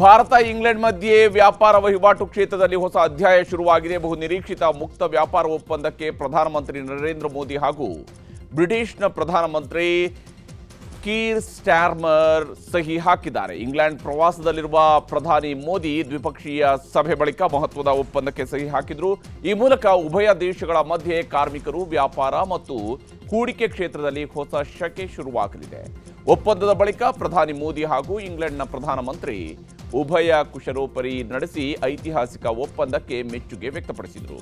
Bharat England ಮಧ್ಯೆ ವ್ಯಾಪಾರ ವಹಿವಾಟು ಕ್ಷೇತ್ರದಲ್ಲಿ ಹೊಸ ಅಧ್ಯಾಯ ಶುರುವಾಗಿದೆ. ಬಹು ನಿರೀಕ್ಷಿತ ಮುಕ್ತ ವ್ಯಾಪಾರ ಒಪ್ಪಂದಕ್ಕೆ ಪ್ರಧಾನಮಂತ್ರಿ ನರೇಂದ್ರ ಮೋದಿ ಹಾಗೂ ಬ್ರಿಟಿಷ್ನ ಪ್ರಧಾನಮಂತ್ರಿ ಕೀರ್ ಸ್ಟಾರ್ಮರ್ ಸಹಿ ಹಾಕಿದ್ದಾರೆ. ಇಂಗ್ಲೆಂಡ್ ಪ್ರವಾಸದಲ್ಲಿರುವ ಪ್ರಧಾನಿ ಮೋದಿ ದ್ವಿಪಕ್ಷೀಯ ಸಭೆ ಬಳಿಕ ಮಹತ್ವದ ಒಪ್ಪಂದಕ್ಕೆ ಸಹಿ ಹಾಕಿದ್ರು. ಈ ಮೂಲಕ ಉಭಯ ದೇಶಗಳ ಮಧ್ಯೆ ಕಾರ್ಮಿಕರು, ವ್ಯಾಪಾರ ಮತ್ತು ಹೂಡಿಕೆ ಕ್ಷೇತ್ರದಲ್ಲಿ ಹೊಸ ಶಕೆ ಶುರುವಾಗಲಿದೆ. ಒಪ್ಪಂದದ ಬಳಿಕ ಪ್ರಧಾನಿ ಮೋದಿ ಹಾಗೂ ಇಂಗ್ಲೆಂಡ್ನ ಪ್ರಧಾನಮಂತ್ರಿ ಉಭಯ ಕುಶಲೋಪರಿ ನಡೆಸಿ ಐತಿಹಾಸಿಕ ಒಪ್ಪಂದಕ್ಕೆ ಮೆಚ್ಚುಗೆ ವ್ಯಕ್ತಪಡಿಸಿದರು.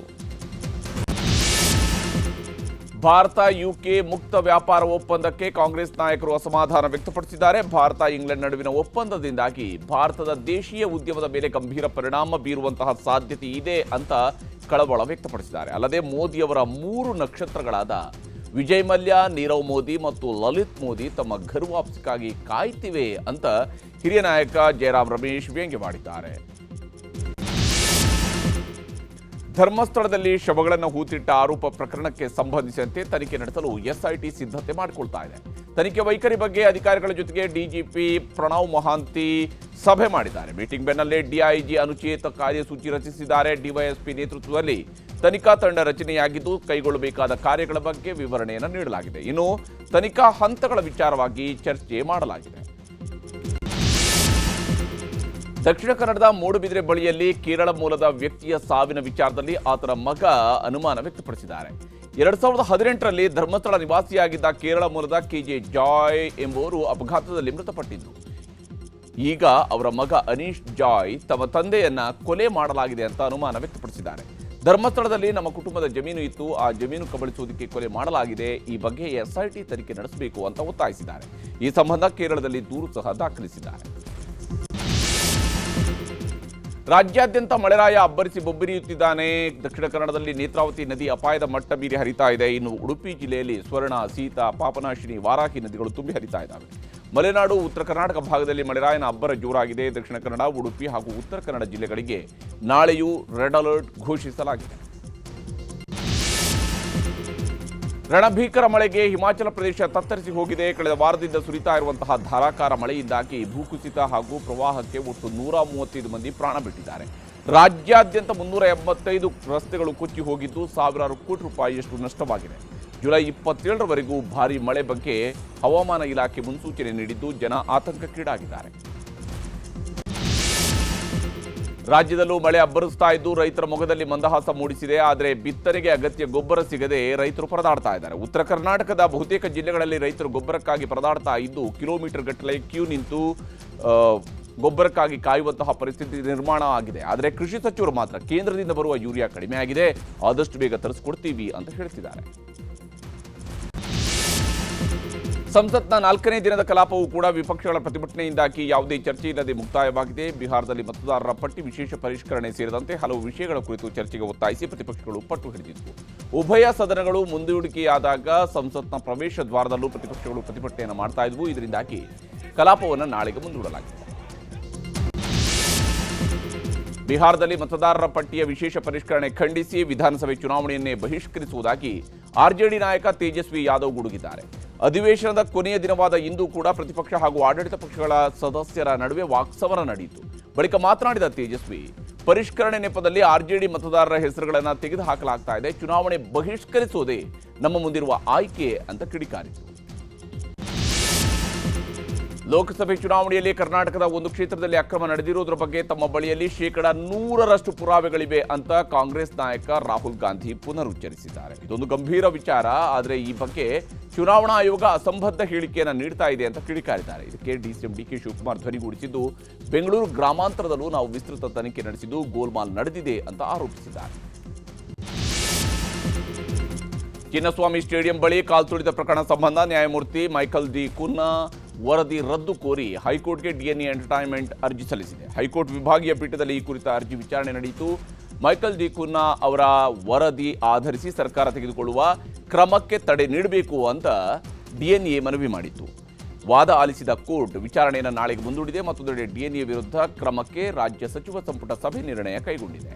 ಭಾರತ ಯುಕೆ ಮುಕ್ತ ವ್ಯಾಪಾರ ಒಪ್ಪಂದಕ್ಕೆ ಕಾಂಗ್ರೆಸ್ ನಾಯಕರು ಅಸಮಾಧಾನ ವ್ಯಕ್ತಪಡಿಸಿದ್ದಾರೆ. ಭಾರತ ಇಂಗ್ಲೆಂಡ್ ನಡುವಿನ ಒಪ್ಪಂದದಿಂದಾಗಿ ಭಾರತದ ದೇಶೀಯ ಉದ್ಯಮದ ಮೇಲೆ ಗಂಭೀರ ಪರಿಣಾಮ ಬೀರುವಂತಹ ಸಾಧ್ಯತೆ ಇದೆ ಅಂತ ಕಳವಳ ವ್ಯಕ್ತಪಡಿಸಿದ್ದಾರೆ. ಅಲ್ಲದೆ ಮೋದಿಯವರ 3 ನಕ್ಷತ್ರಗಳಾದ ವಿಜಯ್ ಮಲ್ಯ, ನೀರವ್ ಮೋದಿ ಮತ್ತು ಲಲಿತ್ ಮೋದಿ ತಮ್ಮ ಘರ್ ವಾಪಸಿಗಾಗಿ ಕಾಯ್ತಿವೆ ಅಂತ ಹಿರಿಯ ನಾಯಕ ಜಯರಾಮ್ ರಮೇಶ್ ವ್ಯಂಗ್ಯ ಮಾಡಿದ್ದಾರೆ. ಧರ್ಮಸ್ಥಳದಲ್ಲಿ ಶವಗಳನ್ನು ಹೂತಿಟ್ಟ ಆರೋಪ ಪ್ರಕರಣಕ್ಕೆ ಸಂಬಂಧಿಸಿದಂತೆ ತನಿಖೆ ನಡೆಸಲು ಎಸ್ಐಟಿ ಸಿದ್ಧತೆ ಮಾಡಿಕೊಳ್ತಾ ಇದೆ. ತನಿಖೆ ವೈಖರಿ ಬಗ್ಗೆ ಅಧಿಕಾರಿಗಳ ಜೊತೆಗೆ ಡಿಜಿಪಿ ಪ್ರಣವ್ ಮೊಹಾಂತಿ ಸಭೆ ಮಾಡಿದ್ದಾರೆ. ಮೀಟಿಂಗ್ ಬೆನ್ನಲ್ಲೇ ಡಿಐಜಿ ಅನುಚೇತ ಕಾರ್ಯಸೂಚಿ ರಚಿಸಿದ್ದಾರೆ. ಡಿವೈಎಸ್ಪಿ ನೇತೃತ್ವದಲ್ಲಿ ತನಿಖಾ ತಂಡ ರಚನೆಯಾಗಿದ್ದು ಕೈಗೊಳ್ಳಬೇಕಾದ ಕಾರ್ಯಗಳ ಬಗ್ಗೆ ವಿವರಣೆಯನ್ನು ನೀಡಲಾಗಿದೆ. ಇನ್ನು ತನಿಖಾ ಹಂತಗಳ ವಿಚಾರವಾಗಿ ಚರ್ಚೆ ಮಾಡಲಾಗಿದೆ. ದಕ್ಷಿಣ ಕನ್ನಡದ ಮೂಡುಬಿದಿರೆ ಬಳಿಯಲ್ಲಿ ಕೇರಳ ಮೂಲದ ವ್ಯಕ್ತಿಯ ಸಾವಿನ ವಿಚಾರದಲ್ಲಿ ಆತನ ಮಗ ಅನುಮಾನ ವ್ಯಕ್ತಪಡಿಸಿದ್ದಾರೆ. 2018ರಲ್ಲಿ ಧರ್ಮಸ್ಥಳ ನಿವಾಸಿಯಾಗಿದ್ದ ಕೇರಳ ಮೂಲದ ಕೆಜೆ ಜಾಯ್ ಎಂಬುವರು ಅಪಘಾತದಲ್ಲಿ ಮೃತಪಟ್ಟಿದ್ದು. ಈಗ ಅವರ ಮಗ ಅನೀಶ್ ಜಾಯ್ ತಮ್ಮ ತಂದೆಯನ್ನ ಕೊಲೆ ಮಾಡಲಾಗಿದೆ ಅಂತ ಅನುಮಾನ ವ್ಯಕ್ತಪಡಿಸಿದ್ದಾರೆ. ಧರ್ಮಸ್ಥಳದಲ್ಲಿ ನಮ್ಮ ಕುಟುಂಬದ ಜಮೀನು ಇತ್ತು, ಆ ಜಮೀನು ಕಬಳಿಸುವುದಕ್ಕೆ ಕೊಲೆ ಮಾಡಲಾಗಿದೆ. ಈ ಬಗ್ಗೆ ಎಸ್ಐಟಿ ತನಿಖೆ ನಡೆಸಬೇಕು ಅಂತ ಒತ್ತಾಯಿಸಿದ್ದಾರೆ. ಈ ಸಂಬಂಧ ಕೇರಳದಲ್ಲಿ ದೂರು ಸಹ ದಾಖಲಿಸಿದ್ದಾರೆ. ರಾಜ್ಯಾದ್ಯಂತ ಮಳೆರಾಯ ಅಬ್ಬರಿಸಿ ಬೊಬ್ಬರಿಯುತ್ತಿದ್ದಾನೆ. ದಕ್ಷಿಣ ಕನ್ನಡದಲ್ಲಿ ನೇತ್ರಾವತಿ ನದಿ ಅಪಾಯದ ಮಟ್ಟ ಮೀರಿ ಹರಿತಾ ಇದೆ. ಇನ್ನು ಉಡುಪಿ ಜಿಲ್ಲೆಯಲ್ಲಿ ಸ್ವರ್ಣ, ಸೀತಾ, ಪಾಪನಾಶಿನಿ, ವಾರಾಹಿ ನದಿಗಳು ತುಂಬಿ ಹರಿತಾ ಇದ್ದಾವೆ. ಮಲೆನಾಡು, ಉತ್ತರ ಕರ್ನಾಟಕ ಭಾಗದಲ್ಲಿ ಮಳೆರಾಯನ ಅಬ್ಬರ ಜೋರಾಗಿದೆ. ದಕ್ಷಿಣ ಕನ್ನಡ, ಉಡುಪಿ ಹಾಗೂ ಉತ್ತರ ಕನ್ನಡ ಜಿಲ್ಲೆಗಳಿಗೆ ನಾಳೆಯೂ ರೆಡ್ ಅಲರ್ಟ್ ಘೋಷಿಸಲಾಗಿದೆ. ರಣಭೀಕರ ಮಳೆಗೆ ಹಿಮಾಚಲ ಪ್ರದೇಶ ತತ್ತರಿಸಿ ಹೋಗಿದೆ. ಕಳೆದ ವಾರದಿಂದ ಸುರಿತಾ ಇರುವಂತಹ ಧಾರಾಕಾರ ಮಳೆಯಿಂದಾಗಿ ಭೂಕುಸಿತ ಹಾಗೂ ಪ್ರವಾಹಕ್ಕೆ ಒಟ್ಟು 135 ಮಂದಿ ಪ್ರಾಣ ಬಿಟ್ಟಿದ್ದಾರೆ. ರಾಜ್ಯಾದ್ಯಂತ 385 ರಸ್ತೆಗಳು ಕೊಚ್ಚಿ ಹೋಗಿದ್ದು ಸಾವಿರಾರು ಕೋಟಿ ರೂಪಾಯಿಯಷ್ಟು ನಷ್ಟವಾಗಿದೆ. ಜುಲೈ 27ರವರೆಗೂ ಭಾರೀ ಮಳೆ ಬಗ್ಗೆ ಹವಾಮಾನ ಇಲಾಖೆ ಮುನ್ಸೂಚನೆ ನೀಡಿದ್ದು ಜನ ಆತಂಕಕ್ಕೀಡಾಗಿದ್ದಾರೆ. ರಾಜ್ಯದಲ್ಲೂ ಮಳೆ ಅಬ್ಬರಿಸ್ತಾ ಇದ್ದು ರೈತರ ಮೊಗದಲ್ಲಿ ಮಂದಹಾಸ ಮೂಡಿಸಿದೆ. ಆದರೆ ಬಿತ್ತನೆಗೆ ಅಗತ್ಯ ಗೊಬ್ಬರ ಸಿಗದೆ ರೈತರು ಪರದಾಡ್ತಾ ಇದ್ದಾರೆ. ಉತ್ತರ ಕರ್ನಾಟಕದ ಬಹುತೇಕ ಜಿಲ್ಲೆಗಳಲ್ಲಿ ರೈತರು ಗೊಬ್ಬರಕ್ಕಾಗಿ ಪರದಾಡ್ತಾ ಇದ್ದು ಕಿಲೋಮೀಟರ್ ಗಟ್ಟಲೆ ಕ್ಯೂ ನಿಂತು ಗೊಬ್ಬರಕ್ಕಾಗಿ ಕಾಯುವಂತಹ ಪರಿಸ್ಥಿತಿ ನಿರ್ಮಾಣ ಆಗಿದೆ. ಆದರೆ ಕೃಷಿ ಸಚಿವರು ಮಾತ್ರ ಕೇಂದ್ರದಿಂದ ಬರುವ ಯೂರಿಯಾ ಕಡಿಮೆ ಆಗಿದೆ, ಆದಷ್ಟು ಬೇಗ ತರಿಸ್ಕೊಡ್ತೀವಿ ಅಂತ ಹೇಳ್ತಿದ್ದಾರೆ. ಸಂಸತ್ನ 4ನೇ ದಿನದ ಕಲಾಪವು ಕೂಡ ವಿಪಕ್ಷಗಳ ಪ್ರತಿಭಟನೆಯಿಂದಾಗಿ ಯಾವುದೇ ಚರ್ಚೆ ಇಲ್ಲದೆ ಮುಕ್ತಾಯವಾಗಿದೆ. ಬಿಹಾರದಲ್ಲಿ ಮತದಾರರ ಪಟ್ಟಿ ವಿಶೇಷ ಪರಿಷ್ಕರಣೆ ಸೇರಿದಂತೆ ಹಲವು ವಿಷಯಗಳ ಕುರಿತು ಚರ್ಚೆಗೆ ಒತ್ತಾಯಿಸಿ ಪ್ರತಿಪಕ್ಷಗಳು ಪಟ್ಟು ಹಿಡಿದಿದ್ದವು. ಉಭಯ ಸದನಗಳು ಮುಂದೂಡಿಕೆಯಾದಾಗ ಸಂಸತ್ನ ಪ್ರವೇಶ ದ್ವಾರದಲ್ಲೂ ಪ್ರತಿಪಕ್ಷಗಳು ಪ್ರತಿಭಟನೆಯನ್ನು ಮಾಡ್ತಾ ಇದ್ವು. ಇದರಿಂದಾಗಿ ಕಲಾಪವನ್ನು ನಾಳೆಗೆ ಮುಂದೂಡಲಾಗಿದೆ. ಬಿಹಾರದಲ್ಲಿ ಮತದಾರರ ಪಟ್ಟಿಯ ವಿಶೇಷ ಪರಿಷ್ಕರಣೆ ಖಂಡಿಸಿ ವಿಧಾನಸಭೆ ಚುನಾವಣೆಯನ್ನೇ ಬಹಿಷ್ಕರಿಸುವುದಾಗಿ ಆರ್ಜೆಡಿ ನಾಯಕ ತೇಜಸ್ವಿ ಯಾದವ್ ಗುಡುಗಿದ್ದಾರೆ. ಅಧಿವೇಶನದ ಕೊನೆಯ ದಿನವಾದ ಇಂದು ಕೂಡ ಪ್ರತಿಪಕ್ಷ ಹಾಗೂ ಆಡಳಿತ ಪಕ್ಷಗಳ ಸದಸ್ಯರ ನಡುವೆ ವಾಕ್ಸಮರ ನಡೆಯಿತು. ಬಳಿಕ ಮಾತನಾಡಿದ ತೇಜಸ್ವಿ, ಪರಿಷ್ಕರಣೆ ನೆಪದಲ್ಲಿ ಆರ್ಜೆಡಿ ಮತದಾರರ ಹೆಸರುಗಳನ್ನು ತೆಗೆದುಹಾಕಲಾಗ್ತಾ ಇದೆ, ಚುನಾವಣೆ ಬಹಿಷ್ಕರಿಸುವುದೇ ನಮ್ಮ ಮುಂದಿರುವ ಆಯ್ಕೆ ಅಂತ ಕಿಡಿಕಾರಿತು. ಲೋಕಸಭೆ ಚುನಾವಣೆಯಲ್ಲಿ ಕರ್ನಾಟಕದ ಒಂದು ಕ್ಷೇತ್ರದಲ್ಲಿ ಅಕ್ರಮ ನಡೆದಿರುವುದರ ಬಗ್ಗೆ ತಮ್ಮ ಬಳಿಯಲ್ಲಿ 100% ಪುರಾವೆಗಳಿವೆ ಅಂತ ಕಾಂಗ್ರೆಸ್ ನಾಯಕ ರಾಹುಲ್ ಗಾಂಧಿ ಪುನರುಚ್ಚರಿಸಿದ್ದಾರೆ. ಇದೊಂದು ಗಂಭೀರ ವಿಚಾರ, ಆದರೆ ಈ ಬಗ್ಗೆ ಚುನಾವಣಾ ಆಯೋಗ ಅಸಂಬದ್ಧ ಹೇಳಿಕೆಯನ್ನು ನೀಡ್ತಾ ಇದೆ ಅಂತ ಕಿಡಿಕಾರಿದ್ದಾರೆ. ಇದಕ್ಕೆ ಡಿಸಿಎಂ ಡಿಕೆ ಶಿವಕುಮಾರ್ ಧ್ವನಿಗೂಡಿಸಿದ್ದು, ಬೆಂಗಳೂರು ಗ್ರಾಮಾಂತರದಲ್ಲೂ ನಾವು ವಿಸ್ತೃತ ತನಿಖೆ ನಡೆಸಿದ್ದು ಗೋಲ್ಮಾಲ್ ನಡೆದಿದೆ ಅಂತ ಆರೋಪಿಸಿದ್ದಾರೆ. ಚಿನ್ನಸ್ವಾಮಿ ಸ್ಟೇಡಿಯಂ ಬಳಿ ಕಾಲ್ತುಳಿತ ಪ್ರಕರಣ ಸಂಬಂಧ ನ್ಯಾಯಮೂರ್ತಿ ಮೈಕಲ್ ಡಿ ಕುನ್ನಾ ವರದಿ ರದ್ದು ಕೋರಿ ಹೈಕೋರ್ಟ್ಗೆ ಡಿಎನ್ಎ ಎಂಟರ್ಟೈನ್ಮೆಂಟ್ ಅರ್ಜಿ ಸಲ್ಲಿಸಿದೆ. ಹೈಕೋರ್ಟ್ ವಿಭಾಗೀಯ ಪೀಠದಲ್ಲಿ ಈ ಕುರಿತ ಅರ್ಜಿ ವಿಚಾರಣೆ ನಡೆಯಿತು. ಮೈಕಲ್ ಡಿ ಕುನ್ನಾ ಅವರ ವರದಿ ಆಧರಿಸಿ ಸರ್ಕಾರ ತೆಗೆದುಕೊಳ್ಳುವ ಕ್ರಮಕ್ಕೆ ತಡೆ ನೀಡಬೇಕು ಅಂತ ಡಿಎನ್ಎ ಮನವಿ ಮಾಡಿತ್ತು. ವಾದ ಆಲಿಸಿದ ಕೋರ್ಟ್ ವಿಚಾರಣೆಯನ್ನು ನಾಳೆಗೆ ಮುಂದೂಡಿದೆ. ಮತ್ತೊಂದೆಡೆ ಡಿಎನ್ಎ ವಿರುದ್ಧ ಕ್ರಮಕ್ಕೆ ರಾಜ್ಯ ಸಚಿವ ಸಂಪುಟ ಸಭೆ ನಿರ್ಣಯ ಕೈಗೊಂಡಿದೆ.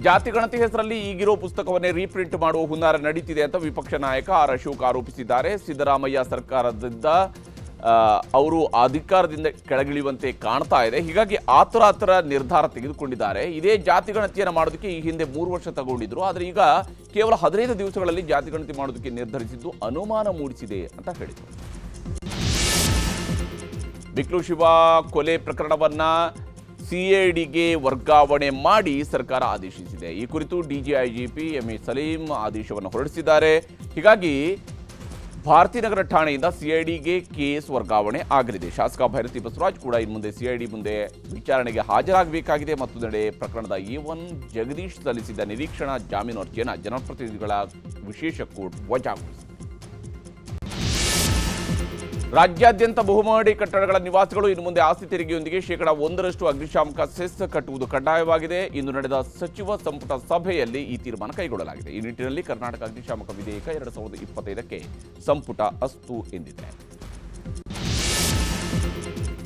ಜಾತಿಗಣತಿ ಹೆಸರಲ್ಲಿ ಈಗಿರೋ ಪುಸ್ತಕವನ್ನೇ ರೀಪ್ರಿಂಟ್ ಮಾಡುವ ಹುನ್ನಾರ ನಡೀತಿದೆ ಅಂತ ವಿಪಕ್ಷ ನಾಯಕ ಆರ್ ಅಶೋಕ್ ಆರೋಪಿಸಿದ್ದಾರೆ. ಸಿದ್ದರಾಮಯ್ಯ ಸರ್ಕಾರದಿಂದ ಅವರು ಅಧಿಕಾರದಿಂದ ಕೆಳಗಿಳಿಯುವಂತೆ ಕಾಣ್ತಾ ಇದೆ. ಹೀಗಾಗಿ ಆತರ ನಿರ್ಧಾರ ತೆಗೆದುಕೊಂಡಿದ್ದಾರೆ. ಇದೇ ಜಾತಿಗಣತಿಯನ್ನು ಮಾಡೋದಕ್ಕೆ ಈ ಹಿಂದೆ 3 ವರ್ಷ ತಗೊಂಡಿದ್ರು. ಆದರೆ ಈಗ ಕೇವಲ 15 ದಿವಸಗಳಲ್ಲಿ ಜಾತಿಗಣತಿ ಮಾಡೋದಕ್ಕೆ ನಿರ್ಧರಿಸಿದ್ದು ಅನುಮಾನ ಮೂಡಿಸಿದೆ ಅಂತ ಹೇಳಿದರು. ಬಿಕ್ಲು ಶಿವ ಕೊಲೆ ಪ್ರಕರಣವನ್ನ ಸಿಐಡಿಗೆ ವರ್ಗಾವಣೆ ಮಾಡಿ ಸರ್ಕಾರ ಆದೇಶಿಸಿದೆ. ಈ ಕುರಿತು ಡಿಜಿಐಜಿಪಿ ಎಂಎ ಸಲೀಂ ಆದೇಶವನ್ನು ಹೊರಡಿಸಿದ್ದಾರೆ. ಹೀಗಾಗಿ ಭಾರತೀನಗರ ಠಾಣೆಯಿಂದ ಸಿಐಡಿಗೆ ಕೇಸ್ ವರ್ಗಾವಣೆ ಆಗಲಿದೆ. ಶಾಸಕ ಭೈರತಿ ಬಸವರಾಜ್ ಕೂಡ ಇನ್ನು ಮುಂದೆ ಸಿಐಡಿ ಮುಂದೆ ವಿಚಾರಣೆಗೆ ಹಾಜರಾಗಬೇಕಾಗಿದೆ. ಮತ್ತೊಂದೆಡೆ ಪ್ರಕರಣದ A1 ಜಗದೀಶ್ ಸಲ್ಲಿಸಿದ್ದ ನಿರೀಕ್ಷಣಾ ಜಾಮೀನು ಅರ್ಜಿಯನ್ನು ಜನಪ್ರತಿನಿಧಿಗಳ ವಿಶೇಷ ಕೋರ್ಟ್ ವಜಾಗೊಳಿಸಿದೆ. ರಾಜ್ಯಾದ್ಯಂತ ಬಹುಮಹಡಿ ಕಟ್ಟಡಗಳ ನಿವಾಸಿಗಳು ಇನ್ನು ಮುಂದೆ ಆಸ್ತಿ ತೆರಿಗೆಯೊಂದಿಗೆ 1% ಅಗ್ನಿಶಾಮಕ ಸೆಸ್ ಕಟ್ಟುವುದು ಕಡ್ಡಾಯವಾಗಿದೆ. ಇಂದು ನಡೆದ ಸಚಿವ ಸಂಪುಟ ಸಭೆಯಲ್ಲಿ ಈ ತೀರ್ಮಾನ ಕೈಗೊಳ್ಳಲಾಗಿದೆ. ಈ ನಿಟ್ಟಿನಲ್ಲಿ ಕರ್ನಾಟಕ ಅಗ್ನಿಶಾಮಕ ವಿಧೇಯಕ 2025ಕ್ಕೆ ಸಂಪುಟ ಅಸ್ತು ಎಂದಿದೆ.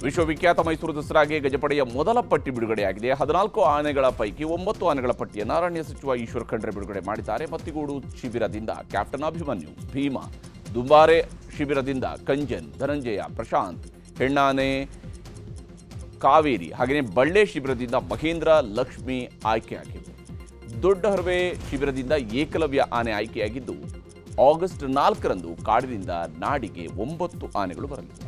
ವಿಶ್ವವಿಖ್ಯಾತ ಮೈಸೂರು ದಸರಾಗೆ ಗಜಪಡೆಯ ಮೊದಲ ಪಟ್ಟಿ ಬಿಡುಗಡೆಯಾಗಿದೆ. 14 ಆನೆಗಳ ಪೈಕಿ 9 ಆನೆಗಳ ಪಟ್ಟಿಯನ್ನು ಅರಣ್ಯ ಸಚಿವ ಈಶ್ವರ್ ಖಂಡ್ರೆ ಬಿಡುಗಡೆ ಮಾಡಿದ್ದಾರೆ. ಮತ್ತಿಗೂಡು ಶಿಬಿರದಿಂದ ಕ್ಯಾಪ್ಟನ್ ಅಭಿಮನ್ಯು, ಭೀಮಾ, ದುಂಬಾರೆ ಶಿಬಿರದಿಂದ ಕಂಜನ್, ಧನಂಜಯ, ಪ್ರಶಾಂತ್, ಹೆಣ್ಣಾನೆ ಕಾವೇರಿ, ಹಾಗೆಯೇ ಬಳ್ಳೆ ಶಿಬಿರದಿಂದ ಮಹೇಂದ್ರ, ಲಕ್ಷ್ಮಿ ಆಯ್ಕೆಯಾಗಿವೆ. ದೊಡ್ಡ ಹರವೆ ಶಿಬಿರದಿಂದ ಏಕಲವ್ಯ ಆನೆ ಆಯ್ಕೆಯಾಗಿದ್ದು, ಆಗಸ್ಟ್ 4ರಂದು ಕಾಡಿನಿಂದ ನಾಡಿಗೆ 9 ಆನೆಗಳು ಬರಲಿವೆ.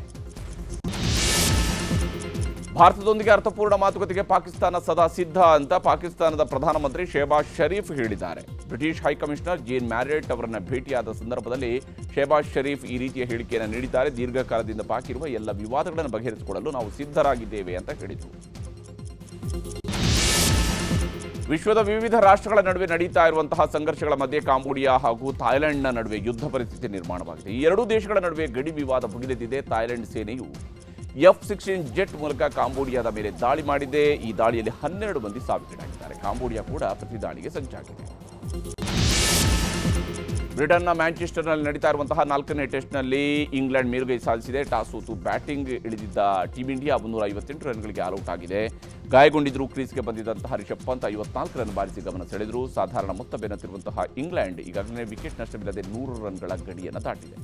ಭಾರತದೊಂದಿಗೆ ಅರ್ಥಪೂರ್ಣ ಮಾತುಕತೆಗೆ ಪಾಕಿಸ್ತಾನ ಸದಾ ಸಿದ್ಧ ಅಂತ ಪಾಕಿಸ್ತಾನದ ಪ್ರಧಾನಮಂತ್ರಿ ಶೆಹಬಾಜ್ ಶರೀಫ್ ಹೇಳಿದ್ದಾರೆ. ಬ್ರಿಟಿಷ್ ಹೈಕಮಿಷನರ್ ಜೇನ್ ಮ್ಯಾರೆಟ್ ಅವರನ್ನ ಭೇಟಿಯಾದ ಸಂದರ್ಭದಲ್ಲಿ ಶೆಹಬಾಜ್ ಶರೀಫ್ ಈ ರೀತಿಯ ಹೇಳಿಕೆಯನ್ನು ನೀಡಿದ್ದಾರೆ. ದೀರ್ಘಕಾಲದಿಂದ ಬಾಕಿ ಇರುವ ಎಲ್ಲ ವಿವಾದಗಳನ್ನು ಬಗೆಹರಿಸಿಕೊಳ್ಳಲು ನಾವು ಸಿದ್ಧರಾಗಿದ್ದೇವೆ ಅಂತ ಹೇಳಿದರು. ವಿಶ್ವದ ವಿವಿಧ ರಾಷ್ಟ್ರಗಳ ನಡುವೆ ನಡೀತಾ ಇರುವಂತಹ ಸಂಘರ್ಷಗಳ ಮಧ್ಯೆ ಕಾಂಬೋಡಿಯಾ ಹಾಗೂ ಥಾಯ್ಲೆಂಡ್ನ ನಡುವೆ ಯುದ್ಧ ಪರಿಸ್ಥಿತಿ ನಿರ್ಮಾಣವಾಗಿದೆ. ಈ ಎರಡೂ ದೇಶಗಳ ನಡುವೆ ಗಡಿ ವಿವಾದ ಭುಗಿಲೆದ್ದಿದೆ. ಥಾಯ್ಲೆಂಡ್ ಸೇನೆಯು F-16 ಜೆಟ್ ಮೂಲಕ ಕಾಂಬೋಡಿಯಾದ ಮೇಲೆ ದಾಳಿ ಮಾಡಿದೆ. ಈ ದಾಳಿಯಲ್ಲಿ 12 ಮಂದಿ ಸಾವಿಗೀಡಾಗಿದ್ದಾರೆ. ಕಾಂಬೋಡಿಯಾ ಕೂಡ ಪ್ರತಿ ದಾಳಿಗೆ ಸಜ್ಜಾಗಿದೆ. ಬ್ರಿಟನ್ನ ಮ್ಯಾಂಚೆಸ್ಟರ್ನಲ್ಲಿ ನಡೀತಾ ಇರುವಂತಹ 4ನೇ ಟೆಸ್ಟ್ನಲ್ಲಿ ಇಂಗ್ಲೆಂಡ್ ಮೇಲುಗೈ ಸಾಧಿಸಿದೆ. ಟಾಸ್ ಸೋತು ಬ್ಯಾಟಿಂಗ್ ಇಳಿದಿದ್ದ ಟೀಂ ಇಂಡಿಯಾ 358 ರನ್ಗಳಿಗೆ ಆಲ್ಔಟ್ ಆಗಿದೆ. ಗಾಯಗೊಂಡಿದ್ದರೂ ಕ್ರೀಸ್ಗೆ ಬಂದಿದ್ದಂತಹ ರಿಷಬ್ ಪಂತ್ 54 ರನ್ ಬಾರಿಸಿ ಗಮನ ಸೆಳೆದರು. ಸಾಧಾರಣ ಮೊತ್ತ ಬೆನ್ನತ್ತಿರುವಂತಹ ಇಂಗ್ಲೆಂಡ್ ಈಗಾಗಲೇ ವಿಕೆಟ್ ನಷ್ಟವಿಲ್ಲದೆ 100 ರನ್ಗಳ ಗಡಿಯನ್ನು ದಾಟಿದೆ.